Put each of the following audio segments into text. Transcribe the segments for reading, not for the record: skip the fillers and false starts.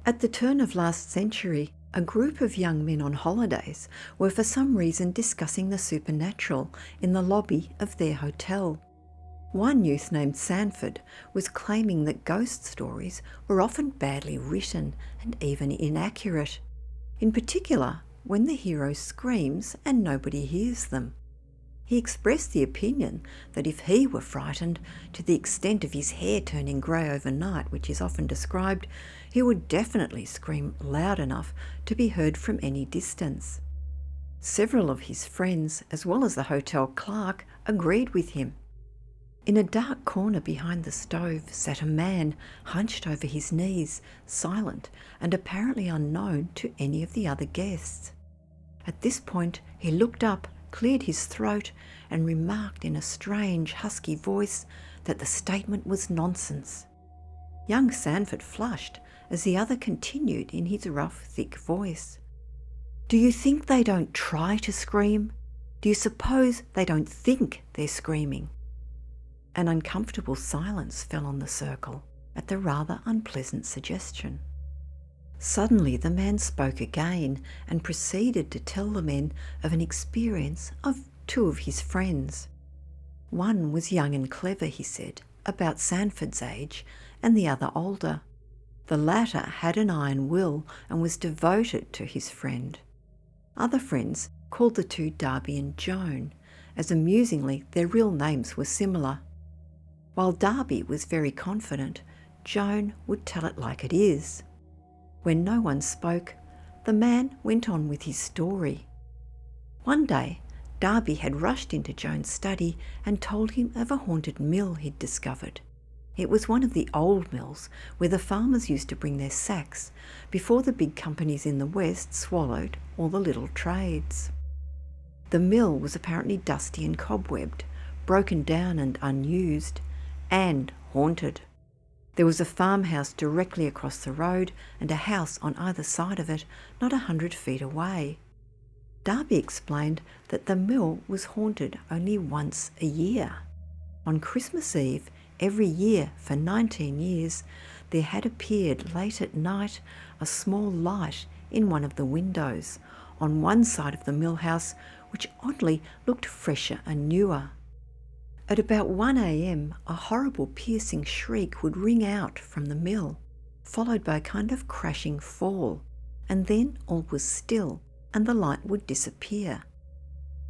At the turn of last century, a group of young men on holidays were for some reason discussing the supernatural in the lobby of their hotel. One youth named Sanford was claiming that ghost stories were often badly written and even inaccurate, in particular when the hero screams and nobody hears them. He expressed the opinion that if he were frightened to the extent of his hair turning grey overnight, which is often described, he would definitely scream loud enough to be heard from any distance. Several of his friends, as well as the hotel clerk, agreed with him. In a dark corner behind the stove sat a man hunched over his knees, silent and apparently unknown to any of the other guests. At this point he looked up, cleared his throat and remarked in a strange husky voice that the statement was nonsense. Young Sanford flushed as the other continued in his rough, thick voice. "Do you think they don't try to scream? Do you suppose they don't think they're screaming?" An uncomfortable silence fell on the circle at the rather unpleasant suggestion. Suddenly the man spoke again and proceeded to tell the men of an experience of two of his friends. One was young and clever, he said, about Sanford's age, and the other older. The latter had an iron will and was devoted to his friend. Other friends called the two Darby and Joan, as amusingly their real names were similar. While Darby was very confident, Joan would tell it like it is. When no one spoke, the man went on with his story. One day, Darby had rushed into Joan's study and told him of a haunted mill he'd discovered. It was one of the old mills where the farmers used to bring their sacks before the big companies in the West swallowed all the little trades. The mill was apparently dusty and cobwebbed, broken down and unused, and haunted. There was a farmhouse directly across the road and a house on either side of it, not 100 feet away. Darby explained that the mill was haunted only once a year. On Christmas Eve, every year for 19 years, there had appeared late at night a small light in one of the windows on one side of the mill house, which oddly looked fresher and newer. At about 1 a.m, a horrible piercing shriek would ring out from the mill, followed by a kind of crashing fall, and then all was still and the light would disappear.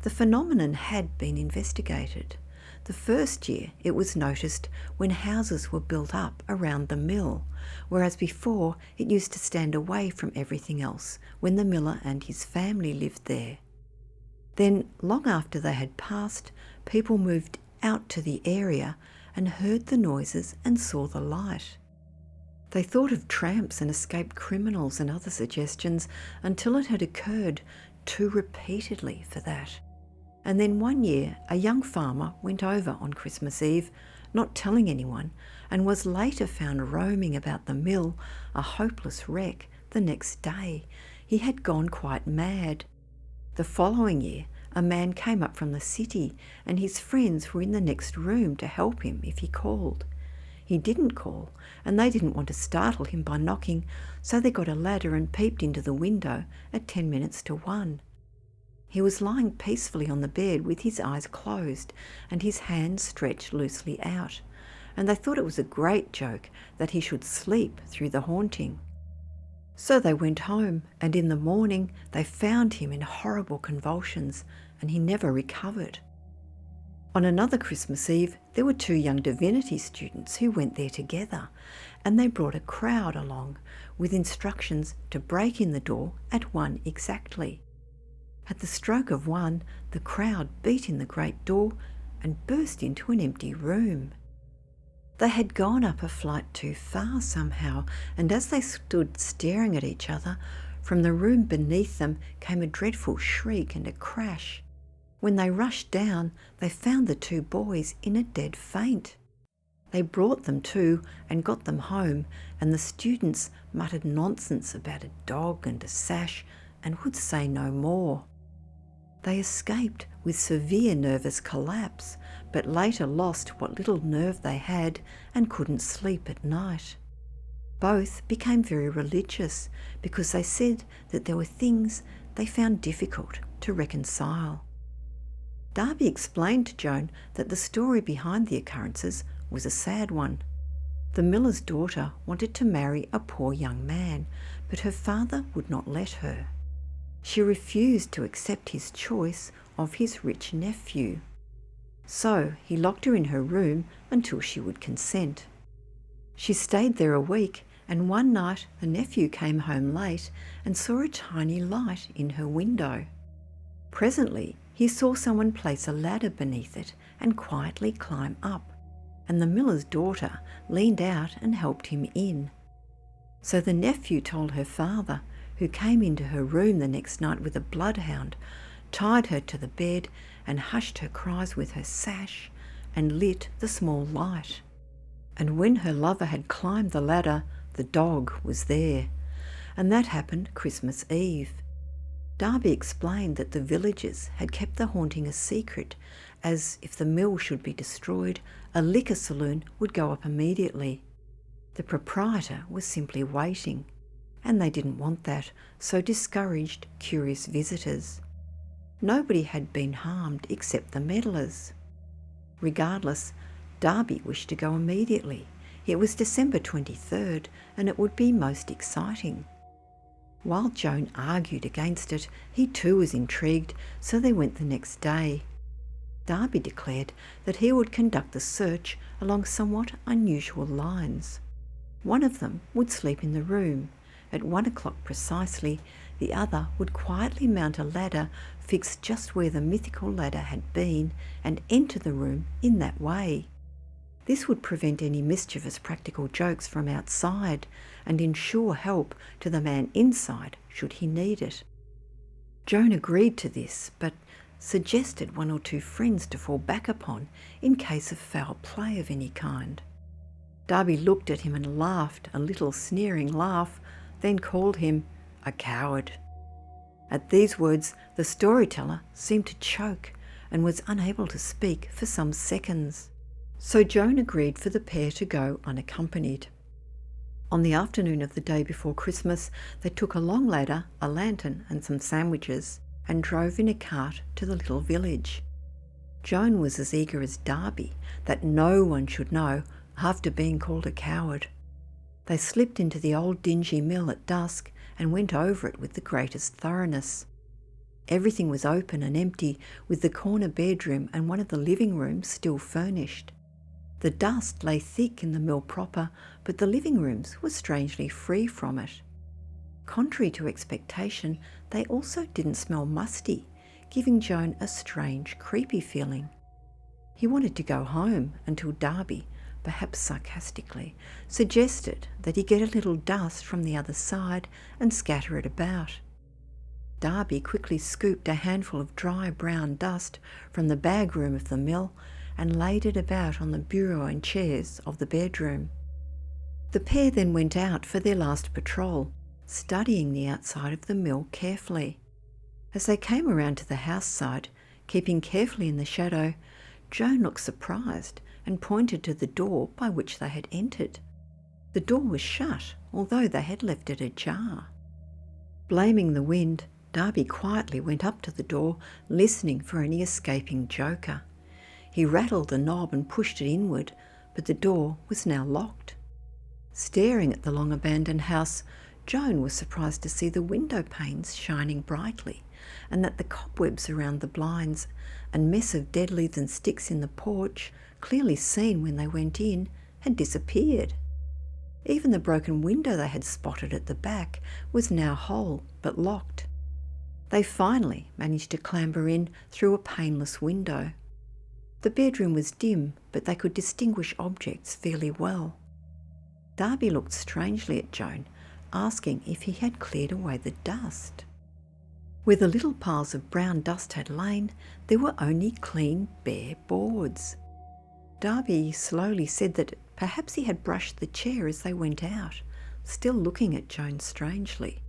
The phenomenon had been investigated. The first year it was noticed when houses were built up around the mill, whereas before it used to stand away from everything else when the miller and his family lived there. Then, long after they had passed, people moved out to the area and heard the noises and saw the light. They thought of tramps and escaped criminals and other suggestions until it had occurred too repeatedly for that. And then one year a young farmer went over on Christmas Eve, not telling anyone, and was later found roaming about the mill, a hopeless wreck, the next day. He had gone quite mad. The following year a man came up from the city and his friends were in the next room to help him if he called. He didn't call and they didn't want to startle him by knocking, so they got a ladder and peeped into the window at 10 minutes to 1. He was lying peacefully on the bed with his eyes closed and his hands stretched loosely out, and they thought it was a great joke that he should sleep through the haunting. So they went home, and in the morning they found him in horrible convulsions, and he never recovered. On another Christmas Eve, there were 2 young divinity students who went there together, and they brought a crowd along with instructions to break in the door at 1 exactly. At the stroke of 1, the crowd beat in the great door and burst into an empty room. They had gone up a flight too far somehow, and as they stood staring at each other, from the room beneath them came a dreadful shriek and a crash. When they rushed down, they found the 2 boys in a dead faint. They brought them to and got them home, and the students muttered nonsense about a dog and a sash and would say no more. They escaped with severe nervous collapse, but later lost what little nerve they had and couldn't sleep at night. Both became very religious because they said that there were things they found difficult to reconcile. Darby explained to Joan that the story behind the occurrences was a sad one. The miller's daughter wanted to marry a poor young man, but her father would not let her. She refused to accept his choice of his rich nephew. So he locked her in her room until she would consent. She stayed there a week, and one night the nephew came home late and saw a tiny light in her window. Presently he saw someone place a ladder beneath it and quietly climb up, and the miller's daughter leaned out and helped him in. So the nephew told her father, who came into her room the next night with a bloodhound, tied her to the bed and hushed her cries with her sash and lit the small light. And when her lover had climbed the ladder, the dog was there, and that happened Christmas Eve. Darby explained that the villagers had kept the haunting a secret, as if the mill should be destroyed, a liquor saloon would go up immediately. The proprietor was simply waiting, and they didn't want that, so discouraged curious visitors. Nobody had been harmed except the meddlers. Regardless, Darby wished to go immediately. It was December 23rd, and it would be most exciting. While Joan argued against it, he too was intrigued, so they went the next day. Darby declared that he would conduct the search along somewhat unusual lines. One of them would sleep in the room. At 1 o'clock precisely, the other would quietly mount a ladder fixed just where the mythical ladder had been and enter the room in that way. This would prevent any mischievous practical jokes from outside and ensure help to the man inside should he need it. Joan agreed to this, but suggested 1 or 2 friends to fall back upon in case of foul play of any kind. Darby looked at him and laughed a little sneering laugh, then called him a coward. At these words the storyteller seemed to choke and was unable to speak for some seconds. So Joan agreed for the pair to go unaccompanied. On the afternoon of the day before Christmas, they took a long ladder, a lantern and some sandwiches and drove in a cart to the little village. Joan was as eager as Darby that no one should know after being called a coward. They slipped into the old dingy mill at dusk and went over it with the greatest thoroughness. Everything was open and empty, with the corner bedroom and one of the living rooms still furnished. The dust lay thick in the mill proper, but the living rooms were strangely free from it. Contrary to expectation, they also didn't smell musty, giving Joan a strange, creepy feeling. He wanted to go home until Darby, perhaps sarcastically, suggested that he get a little dust from the other side and scatter it about. Darby quickly scooped a handful of dry brown dust from the bag room of the mill and laid it about on the bureau and chairs of the bedroom. The pair then went out for their last patrol, studying the outside of the mill carefully. As they came around to the house side, keeping carefully in the shadow, Joan looked surprised and pointed to the door by which they had entered. The door was shut, although they had left it ajar. Blaming the wind, Darby quietly went up to the door, listening for any escaping joker. He rattled the knob and pushed it inward, but the door was now locked. Staring at the long-abandoned house, Joan was surprised to see the window panes shining brightly, and that the cobwebs around the blinds and mess of dead leaves and sticks in the porch, clearly seen when they went in, had disappeared. Even the broken window they had spotted at the back was now whole but locked. They finally managed to clamber in through a paneless window. The bedroom was dim, but they could distinguish objects fairly well. Darby looked strangely at Joan, asking if he had cleared away the dust. Where the little piles of brown dust had lain, there were only clean, bare boards. Darby slowly said that perhaps he had brushed the chair as they went out, still looking at Joan strangely.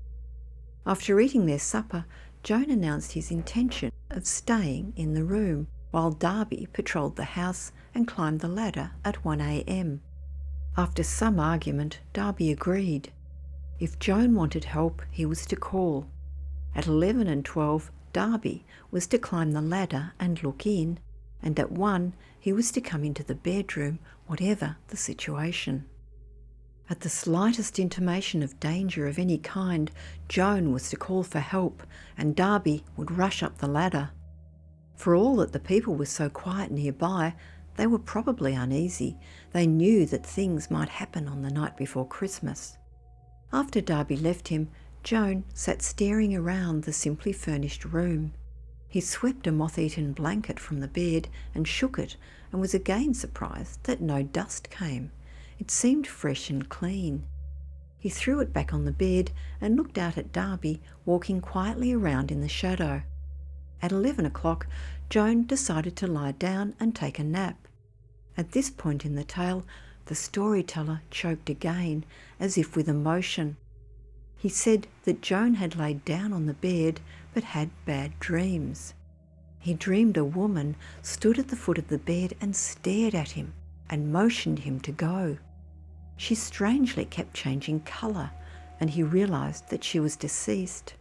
After eating their supper, Joan announced his intention of staying in the room, while Darby patrolled the house and climbed the ladder at 1 a.m. After some argument, Darby agreed. If Joan wanted help, he was to call. At 11 and 12, Darby was to climb the ladder and look in, and at 1, he was to come into the bedroom, whatever the situation. At the slightest intimation of danger of any kind, Joan was to call for help, and Darby would rush up the ladder. For all that the people were so quiet nearby, they were probably uneasy. They knew that things might happen on the night before Christmas. After Darby left him, Joan sat staring around the simply furnished room. He swept a moth-eaten blanket from the bed and shook it, and was again surprised that no dust came. It seemed fresh and clean. He threw it back on the bed and looked out at Darby walking quietly around in the shadow. At 11 o'clock, Joan decided to lie down and take a nap. At this point in the tale, the storyteller choked again, as if with emotion. He said that Joan had laid down on the bed but had bad dreams. He dreamed a woman stood at the foot of the bed and stared at him and motioned him to go. She strangely kept changing colour, and he realised that she was deceased.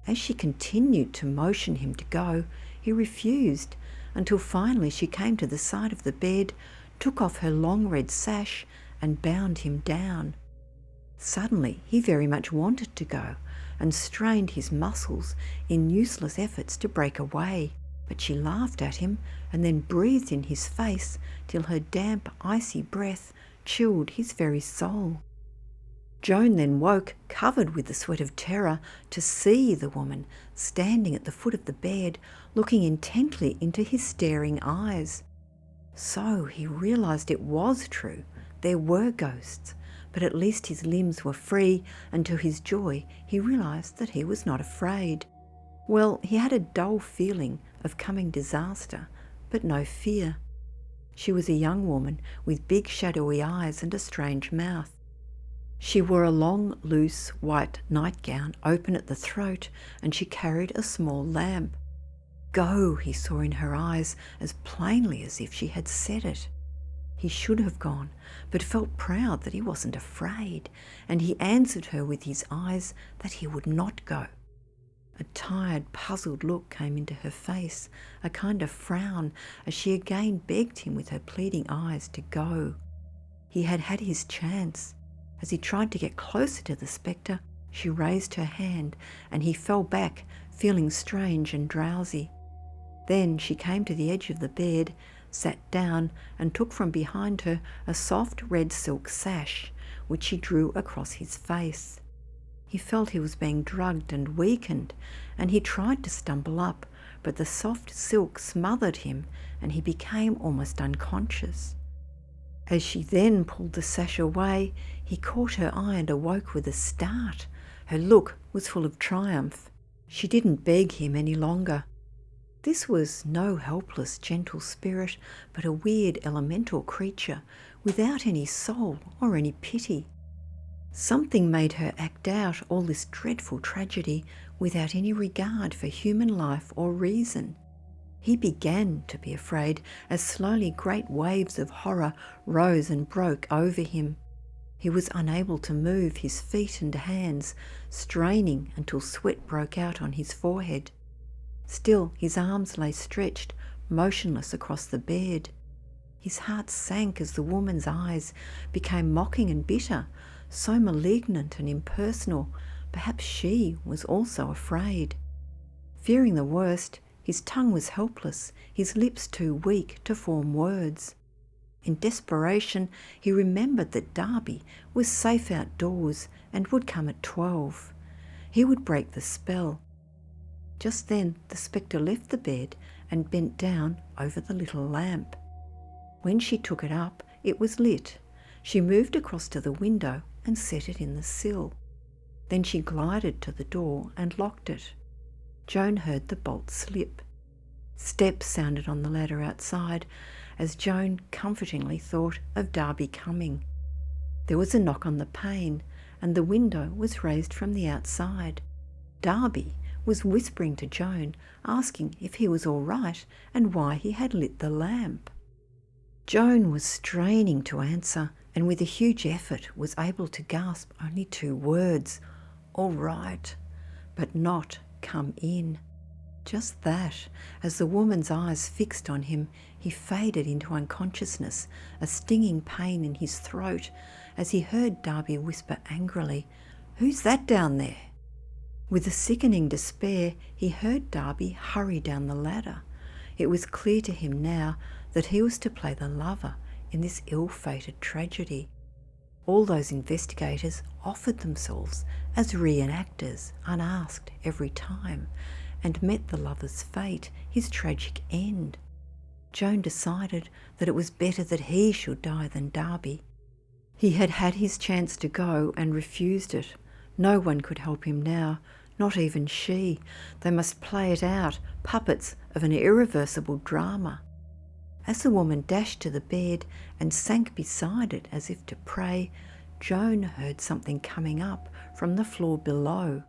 As she continued to motion him to go, he refused, until finally she came to the side of the bed, took off her long red sash and bound him down. Suddenly he very much wanted to go, and strained his muscles in useless efforts to break away, but she laughed at him and then breathed in his face till her damp, icy breath chilled his very soul. Joan then woke, covered with the sweat of terror, to see the woman standing at the foot of the bed, looking intently into his staring eyes. So he realised it was true. There were ghosts, but at least his limbs were free, and to his joy he realised that he was not afraid. Well, he had a dull feeling of coming disaster, but no fear. She was a young woman with big shadowy eyes and a strange mouth. She wore a long, loose, white nightgown open at the throat, and she carried a small lamp. Go, he saw in her eyes as plainly as if she had said it. He should have gone, but felt proud that he wasn't afraid, and he answered her with his eyes that he would not go. A tired, puzzled look came into her face, a kind of frown, as she again begged him with her pleading eyes to go. He had had his chance. As he tried to get closer to the spectre, she raised her hand, and he fell back, feeling strange and drowsy. Then she came to the edge of the bed, sat down, and took from behind her a soft red silk sash, which she drew across his face. He felt he was being drugged and weakened, and he tried to stumble up, but the soft silk smothered him, and he became almost unconscious. As she then pulled the sash away, he caught her eye and awoke with a start. Her look was full of triumph. She didn't beg him any longer. This was no helpless, gentle spirit, but a weird elemental creature, without any soul or any pity. Something made her act out all this dreadful tragedy without any regard for human life or reason. He began to be afraid as slowly great waves of horror rose and broke over him. He was unable to move his feet and hands, straining until sweat broke out on his forehead. Still his arms lay stretched, motionless across the bed. His heart sank as the woman's eyes became mocking and bitter, so malignant and impersonal. Perhaps she was also afraid. Fearing the worst, his tongue was helpless, his lips too weak to form words. In desperation, he remembered that Darby was safe outdoors and would come at 12. He would break the spell. Just then the spectre left the bed and bent down over the little lamp. When she took it up, it was lit. She moved across to the window and set it in the sill. Then she glided to the door and locked it. Joan heard the bolt slip. Steps sounded on the ladder outside, as Joan comfortingly thought of Darby coming. There was a knock on the pane, and the window was raised from the outside. Darby was whispering to Joan, asking if he was all right and why he had lit the lamp. Joan was straining to answer, and with a huge effort was able to gasp only 2 words, "All right," but not "come in." Just that, as the woman's eyes fixed on him, he faded into unconsciousness, a stinging pain in his throat, as he heard Darby whisper angrily, "Who's that down there?" With a sickening despair, he heard Darby hurry down the ladder. It was clear to him now that he was to play the lover in this ill-fated tragedy. All those investigators offered themselves as reenactors, unasked every time, and met the lover's fate, his tragic end. Joan decided that it was better that he should die than Darby. He had had his chance to go and refused it. No one could help him now, not even she. They must play it out, puppets of an irreversible drama. As the woman dashed to the bed and sank beside it as if to pray, Joan heard something coming up from the floor below.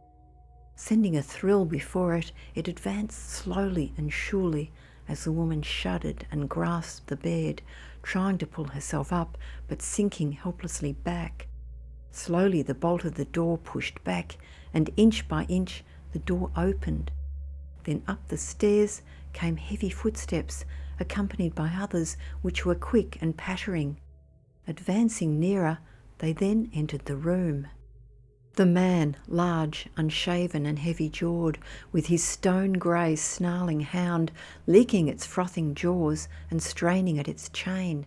Sending a thrill before it, it advanced slowly and surely as the woman shuddered and grasped the bed, trying to pull herself up but sinking helplessly back. Slowly the bolt of the door pushed back, and inch by inch the door opened. Then up the stairs came heavy footsteps, accompanied by others which were quick and pattering. Advancing nearer, they then entered the room. The man, large, unshaven and heavy-jawed, with his stone-grey snarling hound licking its frothing jaws and straining at its chain.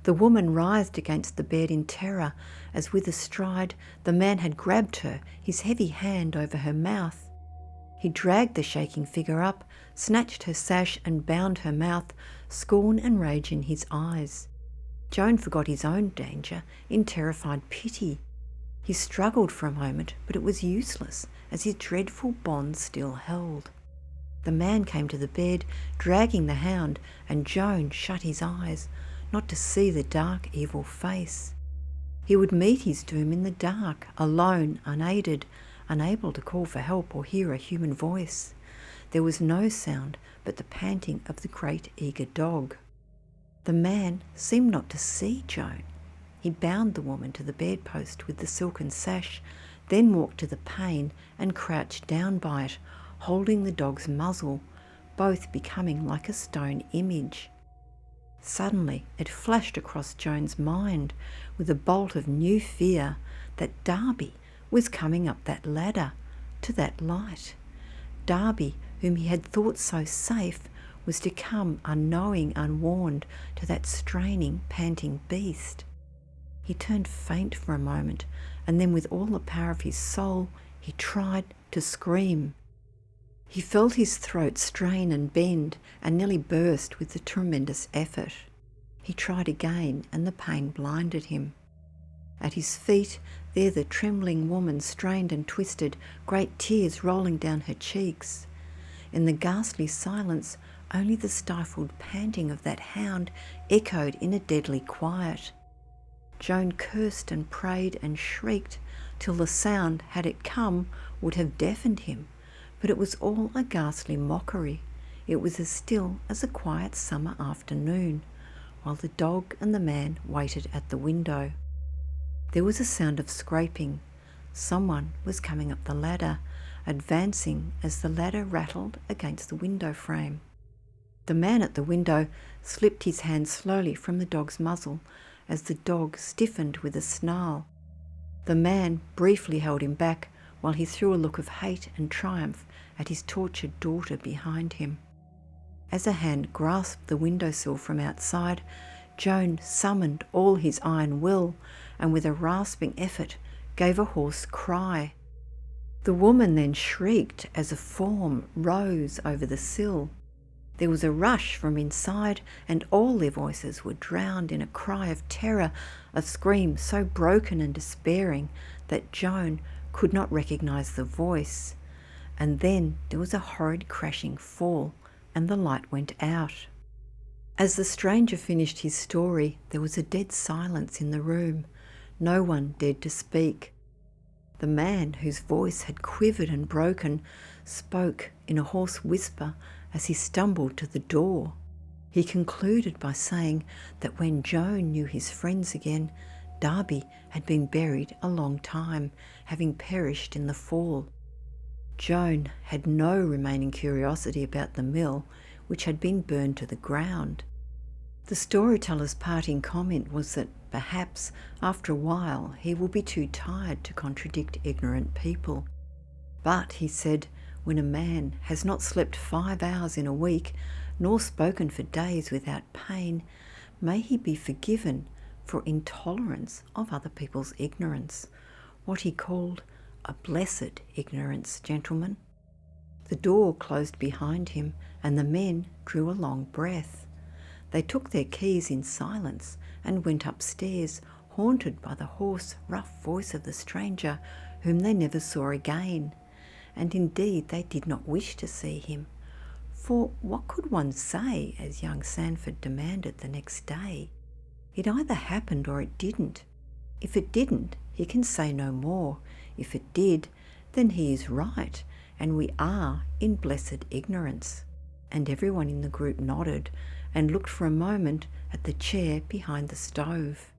The woman writhed against the bed in terror as with a stride the man had grabbed her, his heavy hand over her mouth. He dragged the shaking figure up, snatched her sash and bound her mouth, scorn and rage in his eyes. Joan forgot his own danger in terrified pity. He struggled for a moment, but it was useless, as his dreadful bonds still held. The man came to the bed, dragging the hound, and Joan shut his eyes, not to see the dark, evil face. He would meet his doom in the dark, alone, unaided, unable to call for help or hear a human voice. There was no sound but the panting of the great eager dog. The man seemed not to see Joan. He bound the woman to the bedpost with the silken sash, then walked to the pane and crouched down by it, holding the dog's muzzle, both becoming like a stone image. Suddenly it flashed across Joan's mind with a bolt of new fear that Darby was coming up that ladder, to that light. Darby, whom he had thought so safe, was to come unknowing, unwarned, to that straining, panting beast. He turned faint for a moment, and then with all the power of his soul, he tried to scream. He felt his throat strain and bend, and nearly burst with the tremendous effort. He tried again, and the pain blinded him. At his feet, there the trembling woman strained and twisted, great tears rolling down her cheeks. In the ghastly silence, only the stifled panting of that hound echoed in a deadly quiet. Joan cursed and prayed and shrieked till the sound, had it come, would have deafened him, but it was all a ghastly mockery. It was as still as a quiet summer afternoon, while the dog and the man waited at the window. There was a sound of scraping. Someone was coming up the ladder, advancing as the ladder rattled against the window frame. The man at the window slipped his hand slowly from the dog's muzzle as the dog stiffened with a snarl. The man briefly held him back while he threw a look of hate and triumph at his tortured daughter behind him. As a hand grasped the windowsill from outside, Joan summoned all his iron will and with a rasping effort gave a hoarse cry. The woman then shrieked as a form rose over the sill. There was a rush from inside, and all their voices were drowned in a cry of terror, a scream so broken and despairing that Joan could not recognise the voice. And then there was a horrid crashing fall, and the light went out. As the stranger finished his story, there was a dead silence in the room. No one dared to speak. The man, whose voice had quivered and broken, spoke in a hoarse whisper as he stumbled to the door. He concluded by saying that when Joan knew his friends again, Darby had been buried a long time, having perished in the fall. Joan had no remaining curiosity about the mill, which had been burned to the ground. The storyteller's parting comment was that perhaps after a while he will be too tired to contradict ignorant people. But, he said, when a man has not slept 5 hours in a week, nor spoken for days without pain, may he be forgiven for intolerance of other people's ignorance, what he called a blessed ignorance, gentlemen. The door closed behind him, and the men drew a long breath. They took their keys in silence and went upstairs, haunted by the hoarse, rough voice of the stranger, whom they never saw again. And indeed they did not wish to see him, for what could one say, as young Sanford demanded the next day? It either happened or it didn't. If it didn't, he can say no more. If it did, then he is right, and we are in blessed ignorance. And everyone in the group nodded and looked for a moment at the chair behind the stove.